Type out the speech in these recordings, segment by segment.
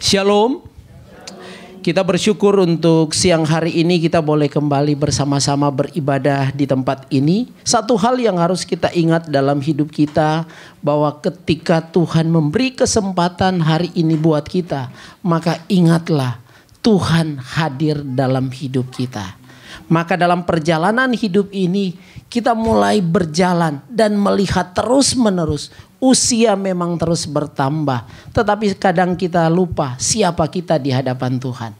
Shalom. Kita bersyukur untuk siang hari ini kita boleh kembali bersama-sama beribadah di tempat ini. Satu hal yang harus kita ingat dalam hidup kita, bahwa ketika Tuhan memberi kesempatan hari ini buat kita, maka ingatlah Tuhan hadir dalam hidup kita. Maka dalam perjalanan hidup ini kita mulai berjalan dan melihat terus menerus. Usia memang terus bertambah, tetapi kadang kita lupa siapa kita di hadapan Tuhan.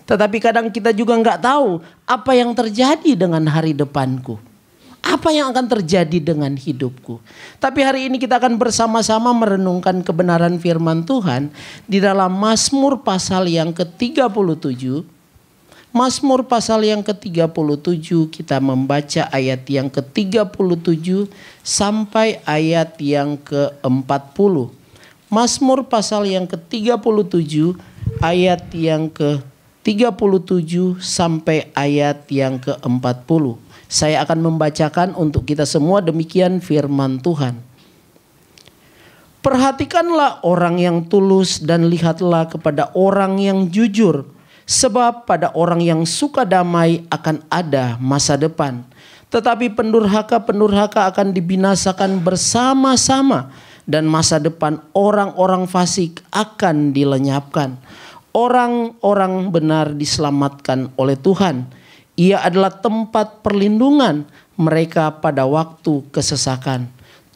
Tetapi kadang kita juga nggak tahu apa yang terjadi dengan hari depanku. Apa yang akan terjadi dengan hidupku. Tapi hari ini kita akan bersama-sama merenungkan kebenaran firman Tuhan di dalam Mazmur pasal yang ke-37. Mazmur pasal yang ke-37 kita membaca ayat yang ke-37 sampai ayat yang ke-40. Mazmur pasal yang ke-37 ayat yang ke-37 sampai ayat yang ke-40. Saya akan membacakan untuk kita semua, demikian firman Tuhan. Perhatikanlah orang yang tulus dan lihatlah kepada orang yang jujur. Sebab pada orang yang suka damai akan ada masa depan. Tetapi pendurhaka-pendurhaka akan dibinasakan bersama-sama. Dan masa depan orang-orang fasik akan dilenyapkan. Orang-orang benar diselamatkan oleh Tuhan. Ia adalah tempat perlindungan mereka pada waktu kesesakan.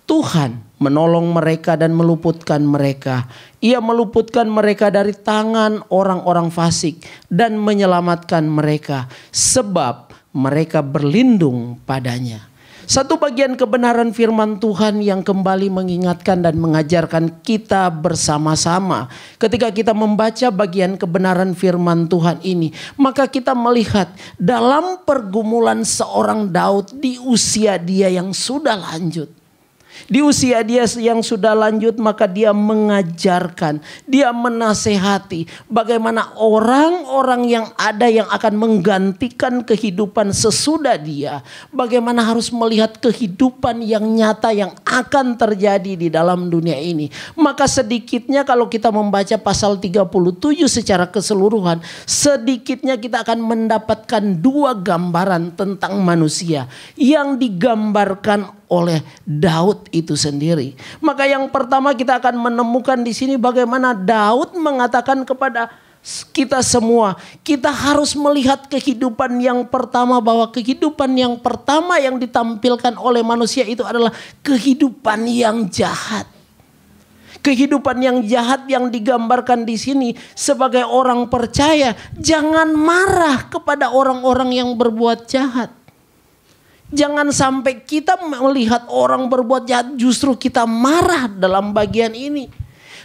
Tuhan menolong mereka dan meluputkan mereka. Ia meluputkan mereka dari tangan orang-orang fasik dan menyelamatkan mereka, sebab mereka berlindung padanya. Satu bagian kebenaran firman Tuhan yang kembali mengingatkan dan mengajarkan kita bersama-sama. Ketika kita membaca bagian kebenaran firman Tuhan ini, maka kita melihat dalam pergumulan seorang Daud di usia dia yang sudah lanjut. Di usia dia yang sudah lanjut, maka dia mengajarkan, dia menasehati bagaimana orang-orang yang ada yang akan menggantikan kehidupan sesudah dia. Bagaimana harus melihat kehidupan yang nyata yang akan terjadi di dalam dunia ini. Maka sedikitnya kalau kita membaca pasal 37 secara keseluruhan, sedikitnya kita akan mendapatkan dua gambaran tentang manusia yang digambarkan oleh Daud itu sendiri. Maka yang pertama kita akan menemukan di sini bagaimana Daud mengatakan kepada kita semua, kita harus melihat kehidupan yang pertama, bahwa kehidupan yang pertama yang ditampilkan oleh manusia itu adalah kehidupan yang jahat. Kehidupan yang jahat yang digambarkan di sini sebagai orang percaya, jangan marah kepada orang-orang yang berbuat jahat. Jangan sampai kita melihat orang berbuat jahat justru kita marah dalam bagian ini.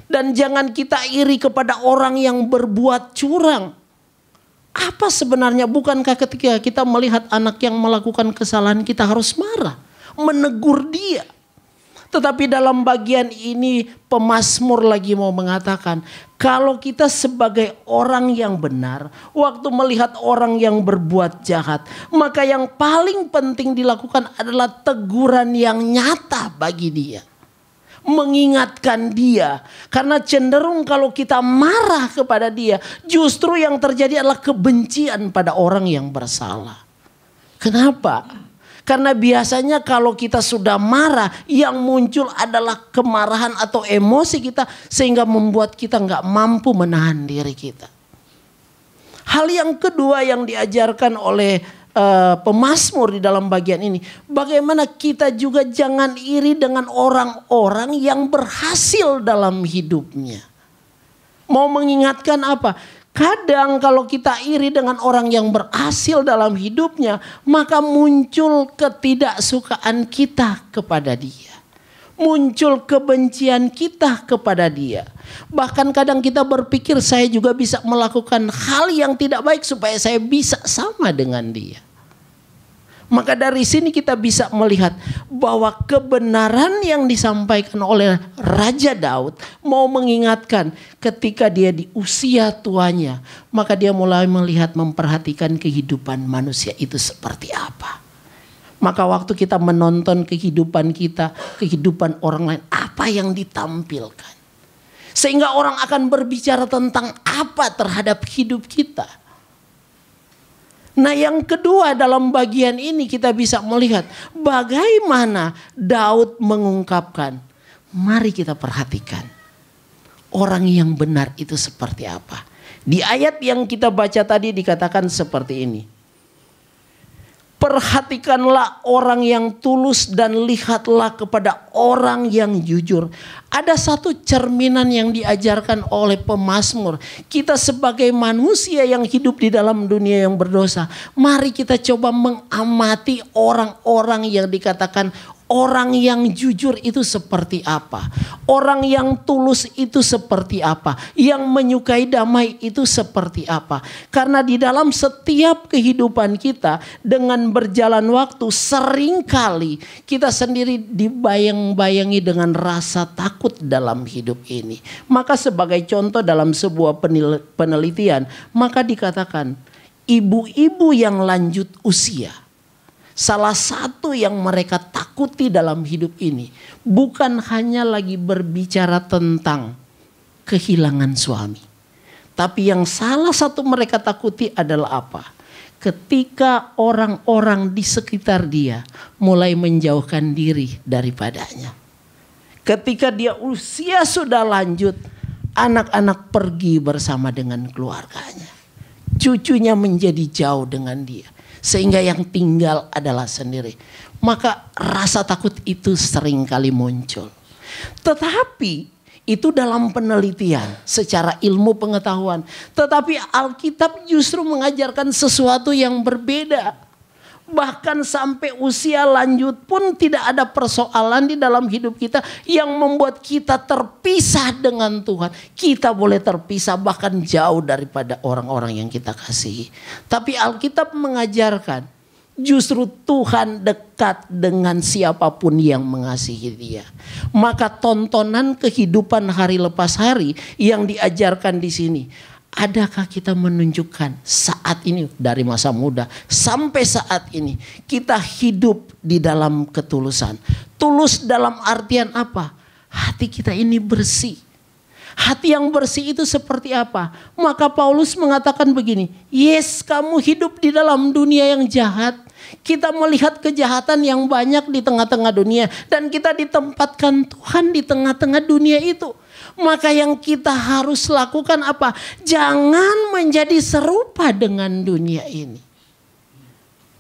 Dan jangan kita iri kepada orang yang berbuat curang. Apa sebenarnya, bukankah ketika kita melihat anak yang melakukan kesalahan kita harus marah, menegur dia. Tetapi dalam bagian ini pemazmur lagi mau mengatakan, kalau kita sebagai orang yang benar, waktu melihat orang yang berbuat jahat, maka yang paling penting dilakukan adalah teguran yang nyata bagi dia. Mengingatkan dia. Karena cenderung kalau kita marah kepada dia, justru yang terjadi adalah kebencian pada orang yang bersalah. Kenapa? Karena biasanya kalau kita sudah marah, yang muncul adalah kemarahan atau emosi kita, sehingga membuat kita nggak mampu menahan diri kita. Hal yang kedua yang diajarkan oleh pemazmur di dalam bagian ini, bagaimana kita juga jangan iri dengan orang-orang yang berhasil dalam hidupnya. Mau mengingatkan apa? Kadang kalau kita iri dengan orang yang berhasil dalam hidupnya, maka muncul ketidaksukaan kita kepada dia. Muncul kebencian kita kepada dia. Bahkan kadang kita berpikir saya juga bisa melakukan hal yang tidak baik supaya saya bisa sama dengan dia. Maka dari sini kita bisa melihat bahwa kebenaran yang disampaikan oleh Raja Daud mau mengingatkan ketika dia di usia tuanya, maka dia mulai melihat, memperhatikan kehidupan manusia itu seperti apa. Maka waktu kita menonton kehidupan kita, kehidupan orang lain, apa yang ditampilkan. Sehingga orang akan berbicara tentang apa terhadap hidup kita. Nah, yang kedua dalam bagian ini kita bisa melihat bagaimana Daud mengungkapkan. Mari kita perhatikan orang yang benar itu seperti apa. Di ayat yang kita baca tadi dikatakan seperti ini. Perhatikanlah orang yang tulus dan lihatlah kepada orang yang jujur. Ada satu cerminan yang diajarkan oleh pemazmur. Kita sebagai manusia yang hidup di dalam dunia yang berdosa. Mari kita coba mengamati orang-orang yang dikatakan orang yang jujur itu seperti apa? Orang yang tulus itu seperti apa? Yang menyukai damai itu seperti apa? Karena di dalam setiap kehidupan kita dengan berjalan waktu seringkali kita sendiri dibayang-bayangi dengan rasa takut dalam hidup ini. Maka sebagai contoh dalam sebuah penelitian, maka dikatakan ibu-ibu yang lanjut usia, salah satu yang mereka takuti dalam hidup ini bukan hanya lagi berbicara tentang kehilangan suami. Tapi yang salah satu mereka takuti adalah apa? Ketika orang-orang di sekitar dia mulai menjauhkan diri daripadanya. Ketika dia usia sudah lanjut, anak-anak pergi bersama dengan keluarganya. Cucunya menjadi jauh dengan dia. Sehingga yang tinggal adalah sendiri. Maka rasa takut itu sering kali muncul. Tetapi itu dalam penelitian secara ilmu pengetahuan. Tetapi Alkitab justru mengajarkan sesuatu yang berbeda. Bahkan sampai usia lanjut pun tidak ada persoalan di dalam hidup kita yang membuat kita terpisah dengan Tuhan. Kita boleh terpisah bahkan jauh daripada orang-orang yang kita kasihi. Tapi Alkitab mengajarkan justru Tuhan dekat dengan siapapun yang mengasihi dia. Maka tontonan kehidupan hari lepas hari yang diajarkan di sini. Adakah kita menunjukkan saat ini dari masa muda sampai saat ini kita hidup di dalam ketulusan? Tulus dalam artian apa? Hati kita ini bersih. Hati yang bersih itu seperti apa? Maka Paulus mengatakan begini, yes, kamu hidup di dalam dunia yang jahat. Kita melihat kejahatan yang banyak di tengah-tengah dunia. Dan kita ditempatkan Tuhan di tengah-tengah dunia itu. Maka yang kita harus lakukan apa? Jangan menjadi serupa dengan dunia ini.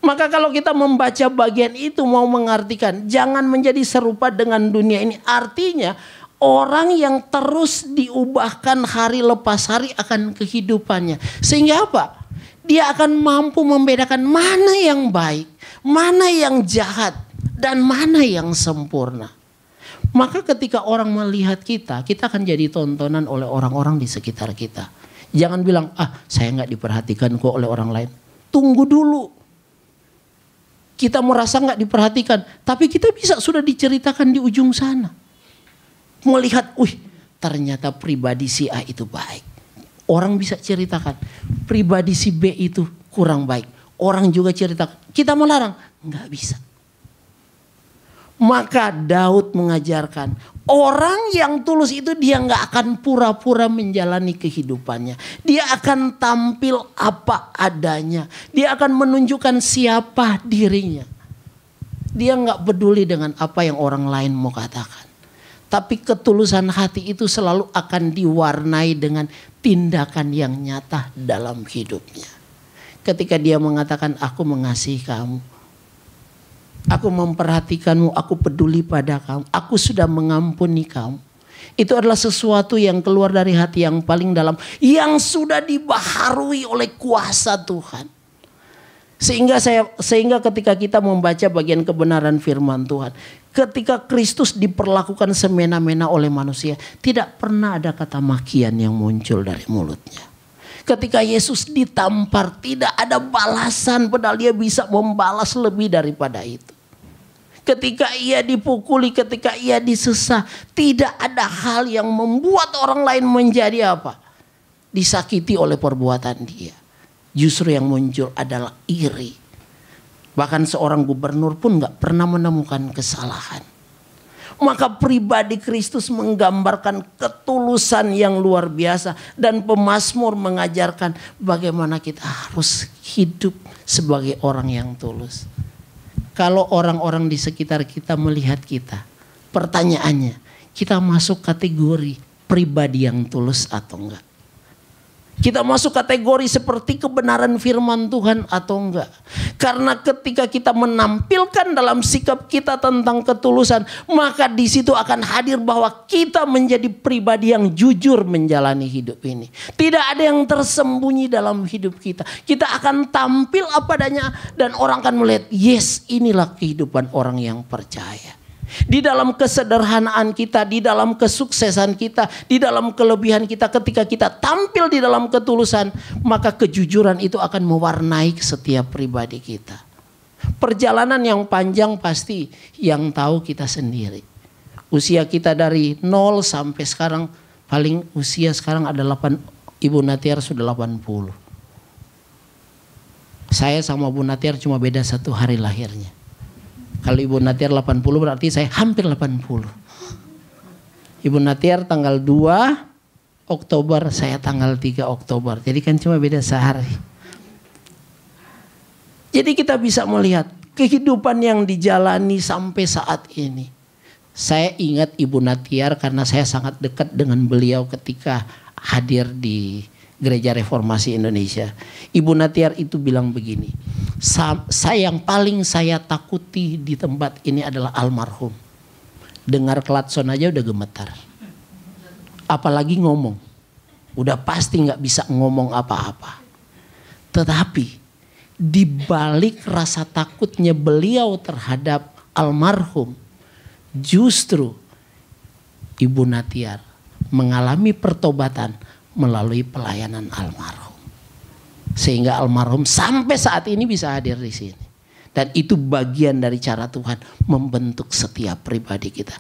Maka kalau kita membaca bagian itu mau mengartikan jangan menjadi serupa dengan dunia ini. Artinya orang yang terus diubahkan hari lepas hari akan kehidupannya. Sehingga apa? Dia akan mampu membedakan mana yang baik, mana yang jahat, dan mana yang sempurna. Maka ketika orang melihat kita, kita akan jadi tontonan oleh orang-orang di sekitar kita. Jangan bilang, saya gak diperhatikan kok oleh orang lain. Tunggu dulu. Kita merasa gak diperhatikan. Tapi kita bisa sudah diceritakan di ujung sana. Melihat, ternyata pribadi si A itu baik. Orang bisa ceritakan, pribadi si B itu kurang baik. Orang juga ceritakan, kita melarang. Gak bisa. Maka Daud mengajarkan orang yang tulus itu dia gak akan pura-pura menjalani kehidupannya. Dia akan tampil apa adanya. Dia akan menunjukkan siapa dirinya. Dia gak peduli dengan apa yang orang lain mau katakan. Tapi ketulusan hati itu selalu akan diwarnai dengan tindakan yang nyata dalam hidupnya. Ketika dia mengatakan aku mengasihi kamu. Aku memperhatikanmu, aku peduli pada kamu. Aku sudah mengampuni kamu. Itu adalah sesuatu yang keluar dari hati yang paling dalam. Yang sudah dibaharui oleh kuasa Tuhan. Sehingga ketika kita membaca bagian kebenaran firman Tuhan. Ketika Kristus diperlakukan semena-mena oleh manusia. Tidak pernah ada kata makian yang muncul dari mulutnya. Ketika Yesus ditampar tidak ada balasan. Padahal dia bisa membalas lebih daripada itu. Ketika ia dipukuli, ketika ia disesah. Tidak ada hal yang membuat orang lain menjadi apa? Disakiti oleh perbuatan dia. Justru yang muncul adalah iri. Bahkan seorang gubernur pun gak pernah menemukan kesalahan. Maka pribadi Kristus menggambarkan ketulusan yang luar biasa. Dan pemazmur mengajarkan bagaimana kita harus hidup sebagai orang yang tulus. Kalau orang-orang di sekitar kita melihat kita, pertanyaannya, kita masuk kategori pribadi yang tulus atau enggak? Kita masuk kategori seperti kebenaran firman Tuhan atau enggak? Karena ketika kita menampilkan dalam sikap kita tentang ketulusan, maka di situ akan hadir bahwa kita menjadi pribadi yang jujur menjalani hidup ini. Tidak ada yang tersembunyi dalam hidup kita. Kita akan tampil apa adanya dan orang akan melihat, yes, inilah kehidupan orang yang percaya. Di dalam kesederhanaan kita, di dalam kesuksesan kita, di dalam kelebihan kita, ketika kita tampil di dalam ketulusan, maka kejujuran itu akan mewarnai setiap pribadi kita. Perjalanan yang panjang pasti yang tahu kita sendiri. Usia kita dari 0 sampai sekarang, paling usia sekarang ada 8, Ibu Natiar sudah 80. Saya sama Bu Natiar cuma beda 1 hari lahirnya. Kalau Ibu Natiar 80 berarti saya hampir 80. Ibu Natiar tanggal 2 Oktober, saya tanggal 3 Oktober. Jadi kan cuma beda sehari. Jadi kita bisa melihat kehidupan yang dijalani sampai saat ini. Saya ingat Ibu Natiar karena saya sangat dekat dengan beliau ketika hadir di Gereja Reformasi Indonesia. Ibu Natiar itu bilang begini, yang paling saya takuti di tempat ini adalah almarhum. Dengar klakson aja udah gemetar. Apalagi ngomong. Udah pasti gak bisa ngomong apa-apa. Tetapi di balik rasa takutnya beliau terhadap almarhum, justru Ibu Natiar mengalami pertobatan melalui pelayanan almarhum. Sehingga almarhum sampai saat ini bisa hadir di sini. Dan itu bagian dari cara Tuhan membentuk setiap pribadi kita.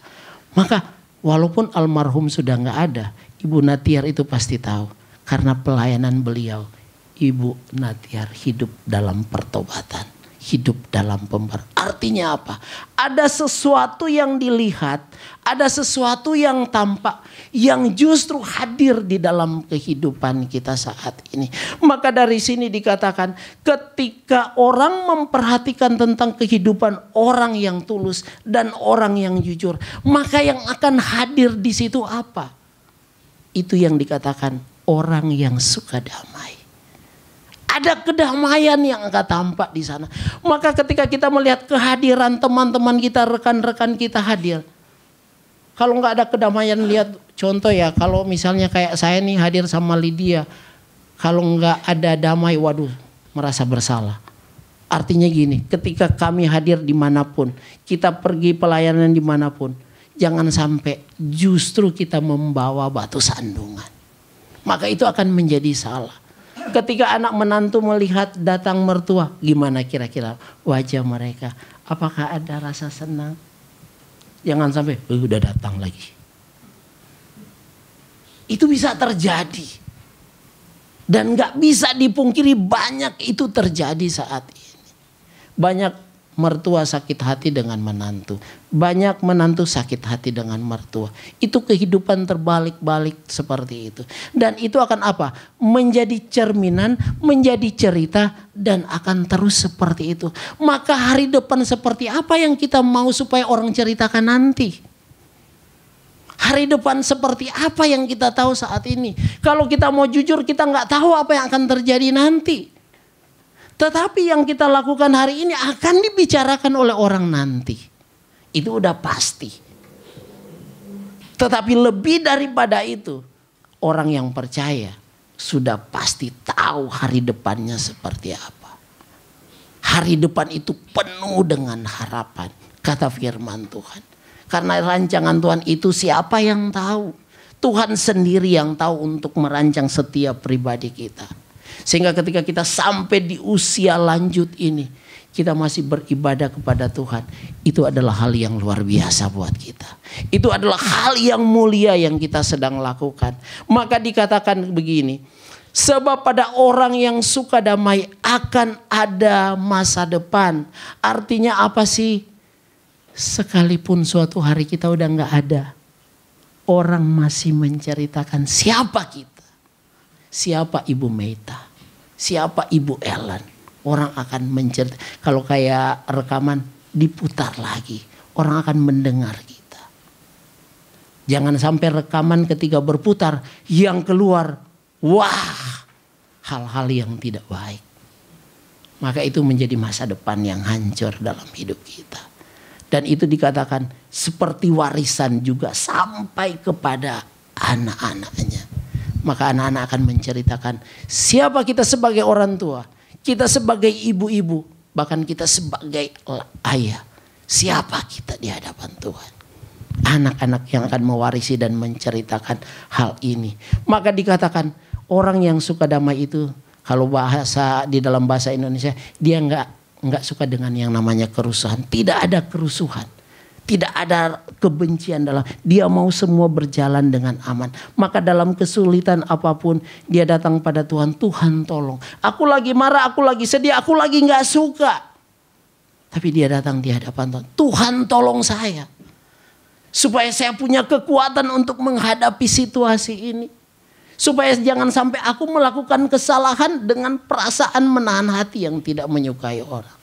Maka walaupun almarhum sudah gak ada, Ibu Natiar itu pasti tahu. Karena pelayanan beliau, Ibu Natiar hidup dalam pertobatan. Hidup dalam pembaharuan. Artinya apa? Ada sesuatu yang dilihat, ada sesuatu yang tampak, yang justru hadir di dalam kehidupan kita saat ini. Maka dari sini dikatakan, ketika orang memperhatikan tentang kehidupan orang yang tulus dan orang yang jujur, maka yang akan hadir di situ apa? Itu yang dikatakan orang yang suka damai. Ada kedamaian yang akan tampak di sana. Maka ketika kita melihat kehadiran teman-teman kita, rekan-rekan kita hadir. Kalau nggak ada kedamaian, lihat contoh ya. Kalau misalnya kayak saya nih hadir sama Lydia. Kalau nggak ada damai, waduh, merasa bersalah. Artinya gini, ketika kami hadir dimanapun, kita pergi pelayanan dimanapun, jangan sampai justru kita membawa batu sandungan. Maka itu akan menjadi salah. Ketika anak menantu melihat datang mertua, gimana kira-kira wajah mereka? Apakah ada rasa senang? Jangan sampai udah datang lagi. Itu bisa terjadi. Dan gak bisa dipungkiri banyak itu terjadi saat ini. Banyak mertua sakit hati dengan menantu. Banyak menantu sakit hati dengan mertua. Itu kehidupan terbalik-balik seperti itu. Dan itu akan apa? Menjadi cerminan, menjadi cerita dan akan terus seperti itu. Maka hari depan seperti apa yang kita mau supaya orang ceritakan nanti? Hari depan seperti apa yang kita tahu saat ini? Kalau kita mau jujur, kita nggak tahu apa yang akan terjadi nanti. Tetapi yang kita lakukan hari ini akan dibicarakan oleh orang nanti. Itu udah pasti. Tetapi lebih daripada itu, orang yang percaya sudah pasti tahu hari depannya seperti apa. Hari depan itu penuh dengan harapan, kata firman Tuhan. Karena rancangan Tuhan itu siapa yang tahu? Tuhan sendiri yang tahu untuk merancang setiap pribadi kita. Sehingga ketika kita sampai di usia lanjut ini, kita masih beribadah kepada Tuhan. Itu adalah hal yang luar biasa buat kita. Itu adalah hal yang mulia yang kita sedang lakukan. Maka dikatakan begini, sebab pada orang yang suka damai akan ada masa depan. Artinya apa sih? Sekalipun suatu hari kita udah gak ada, orang masih menceritakan siapa kita. Siapa Ibu Meita, siapa Ibu Ellen. Orang akan menceritakan, kalau kayak rekaman diputar lagi. Orang akan mendengar kita. Jangan sampai rekaman ketika berputar yang keluar, wah, hal-hal yang tidak baik. Maka itu menjadi masa depan yang hancur dalam hidup kita. Dan itu dikatakan seperti warisan juga sampai kepada anak-anaknya. Maka anak-anak akan menceritakan siapa kita sebagai orang tua. Kita sebagai ibu-ibu. Bahkan kita sebagai ayah. Siapa kita di hadapan Tuhan. Anak-anak yang akan mewarisi dan menceritakan hal ini. Maka dikatakan orang yang suka damai itu. Kalau di dalam bahasa Indonesia. Dia nggak suka dengan yang namanya kerusuhan. Tidak ada kerusuhan. Tidak ada kebencian dalam. Dia mau semua berjalan dengan aman. Maka dalam kesulitan apapun dia datang pada Tuhan. Tuhan tolong. Aku lagi marah, aku lagi sedih, aku lagi nggak suka. Tapi dia datang di hadapan Tuhan. Tuhan tolong saya. Supaya saya punya kekuatan untuk menghadapi situasi ini. Supaya jangan sampai aku melakukan kesalahan dengan perasaan menahan hati yang tidak menyukai orang.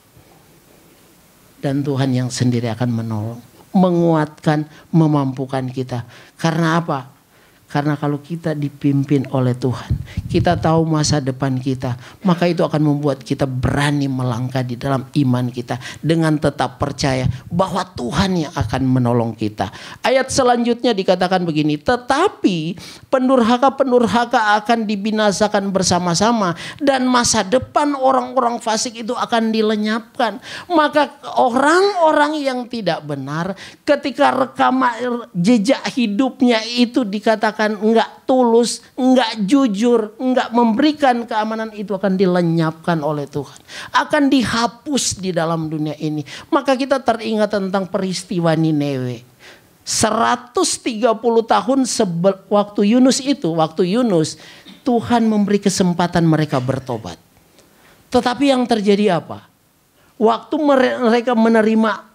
Dan Tuhan yang sendiri akan menolong, menguatkan, memampukan kita. Karena apa? Karena kalau kita dipimpin oleh Tuhan, kita tahu masa depan kita, maka itu akan membuat kita berani melangkah di dalam iman kita dengan tetap percaya bahwa Tuhan yang akan menolong kita. Ayat selanjutnya dikatakan begini, tetapi pendurhaka-pendurhaka akan dibinasakan bersama-sama dan masa depan orang-orang fasik itu akan dilenyapkan. Maka orang-orang yang tidak benar ketika rekaman jejak hidupnya itu dikatakan enggak tulus, enggak jujur, enggak memberikan keamanan, itu akan dilenyapkan oleh Tuhan. Akan dihapus di dalam dunia ini. Maka kita teringat tentang peristiwa Nineve. 130 tahun waktu Yunus, Tuhan memberi kesempatan mereka bertobat. Tetapi yang terjadi apa? Waktu mereka menerima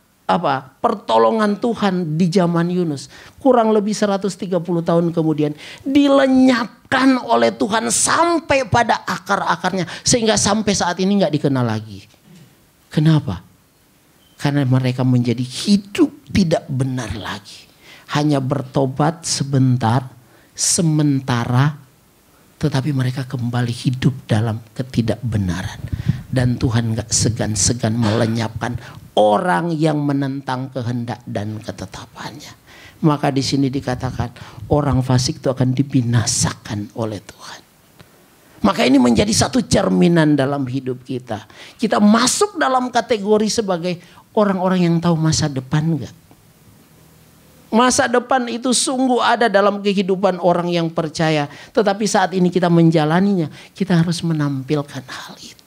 pertolongan Tuhan di zaman Yunus, kurang lebih 130 tahun kemudian dilenyapkan oleh Tuhan sampai pada akar-akarnya, sehingga sampai saat ini nggak dikenal lagi. Kenapa? Karena mereka menjadi hidup tidak benar lagi, hanya bertobat sementara, tetapi mereka kembali hidup dalam ketidakbenaran. Dan Tuhan gak segan-segan melenyapkan orang yang menentang kehendak dan ketetapannya. Maka di sini dikatakan orang fasik itu akan dibinasakan oleh Tuhan. Maka ini menjadi satu cerminan dalam hidup kita. Kita masuk dalam kategori sebagai orang-orang yang tahu masa depan gak? Masa depan itu sungguh ada dalam kehidupan orang yang percaya. Tetapi saat ini kita menjalaninya, kita harus menampilkan hal itu.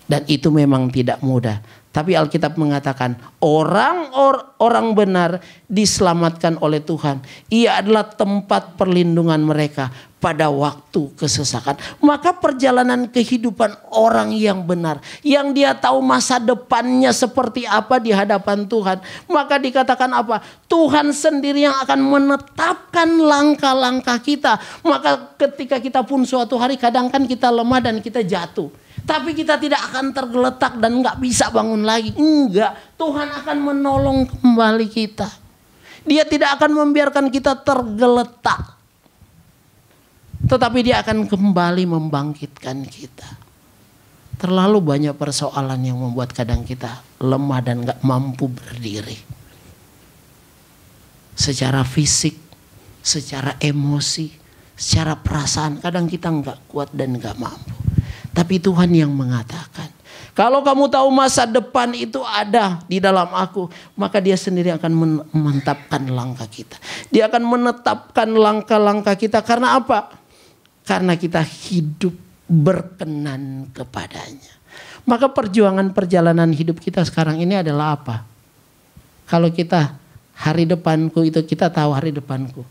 Dan itu memang tidak mudah. Tapi Alkitab mengatakan orang benar diselamatkan oleh Tuhan. Ia adalah tempat perlindungan mereka pada waktu kesesakan. Maka perjalanan kehidupan orang yang benar, yang dia tahu masa depannya seperti apa di hadapan Tuhan, maka dikatakan apa? Tuhan sendiri yang akan menetapkan langkah-langkah kita. Maka ketika kita pun suatu hari kadang kan kita lemah dan kita jatuh. Tapi kita tidak akan tergeletak dan gak bisa bangun lagi. Enggak, Tuhan akan menolong kembali kita. Dia tidak akan membiarkan kita tergeletak. Tetapi dia akan kembali membangkitkan kita. Terlalu banyak persoalan yang membuat kadang kita lemah dan gak mampu berdiri. Secara fisik, secara emosi, secara perasaan kadang kita gak kuat dan gak mampu. Tapi Tuhan yang mengatakan, kalau kamu tahu masa depan itu ada di dalam aku, maka dia sendiri akan memantapkan langkah kita. Dia akan menetapkan langkah-langkah kita. Karena apa? Karena kita hidup berkenan kepadanya. Maka perjalanan hidup kita sekarang ini adalah apa? Kalau kita hari depanku itu kita tahu hari depanku.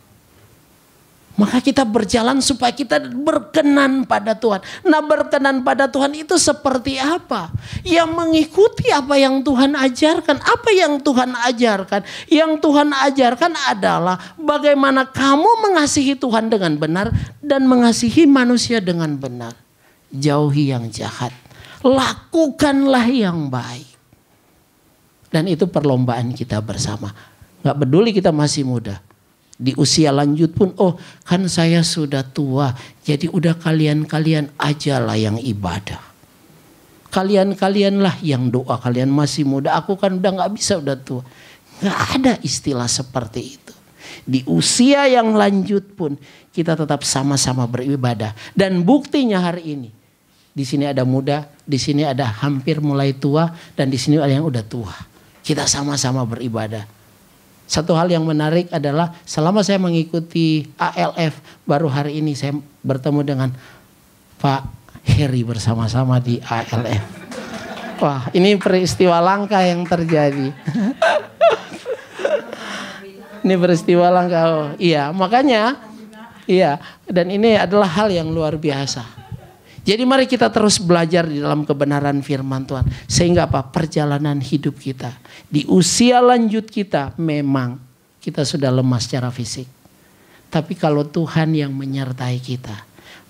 Maka kita berjalan supaya kita berkenan pada Tuhan. Nah, berkenan pada Tuhan itu seperti apa? Yang mengikuti apa yang Tuhan ajarkan. Apa yang Tuhan ajarkan? Yang Tuhan ajarkan adalah bagaimana kamu mengasihi Tuhan dengan benar dan mengasihi manusia dengan benar. Jauhi yang jahat. Lakukanlah yang baik. Dan itu perlombaan kita bersama. Gak peduli kita masih muda. Di usia lanjut pun, oh kan saya sudah tua, jadi udah kalian-kalian ajalah yang ibadah. Kalian-kalianlah yang doa, kalian masih muda, aku kan udah gak bisa, udah tua. Gak ada istilah seperti itu. Di usia yang lanjut pun kita tetap sama-sama beribadah. Dan buktinya hari ini, di sini ada muda, di sini ada hampir mulai tua, dan di sini ada yang udah tua. Kita sama-sama beribadah. Satu hal yang menarik adalah selama saya mengikuti ALF, baru hari ini saya bertemu dengan Pak Heri bersama-sama di ALF. Wah, ini peristiwa langka yang terjadi. Ini peristiwa langka. Oh, iya, makanya iya, dan ini adalah hal yang luar biasa. Jadi mari kita terus belajar di dalam kebenaran firman Tuhan. Sehingga apa? Perjalanan hidup kita. Di usia lanjut kita memang kita sudah lemah secara fisik. Tapi kalau Tuhan yang menyertai kita,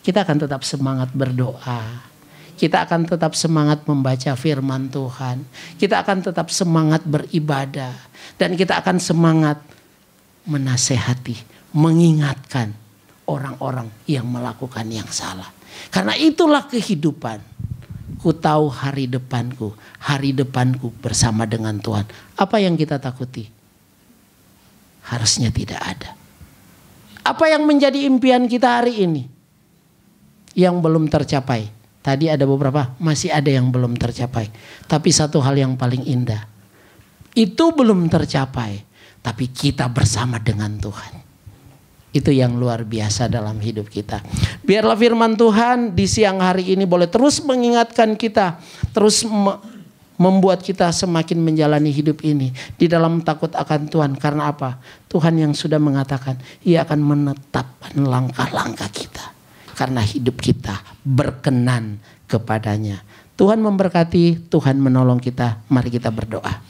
kita akan tetap semangat berdoa. Kita akan tetap semangat membaca firman Tuhan. Kita akan tetap semangat beribadah. Dan kita akan semangat menasehati, mengingatkan orang-orang yang melakukan yang salah. Karena itulah kehidupan. Ku tahu hari depanku bersama dengan Tuhan. Apa yang kita takuti? Harusnya tidak ada. Apa yang menjadi impian kita hari ini? Yang belum tercapai. Tadi ada beberapa, masih ada yang belum tercapai. Tapi satu hal yang paling indah. Itu belum tercapai. Tapi kita bersama dengan Tuhan. Itu yang luar biasa dalam hidup kita. Biarlah firman Tuhan di siang hari ini boleh terus mengingatkan kita. Terus membuat kita semakin menjalani hidup ini. Di dalam takut akan Tuhan. Karena apa? Tuhan yang sudah mengatakan Ia akan menetapkan langkah-langkah kita. Karena hidup kita berkenan kepadanya. Tuhan memberkati, Tuhan menolong kita. Mari kita berdoa.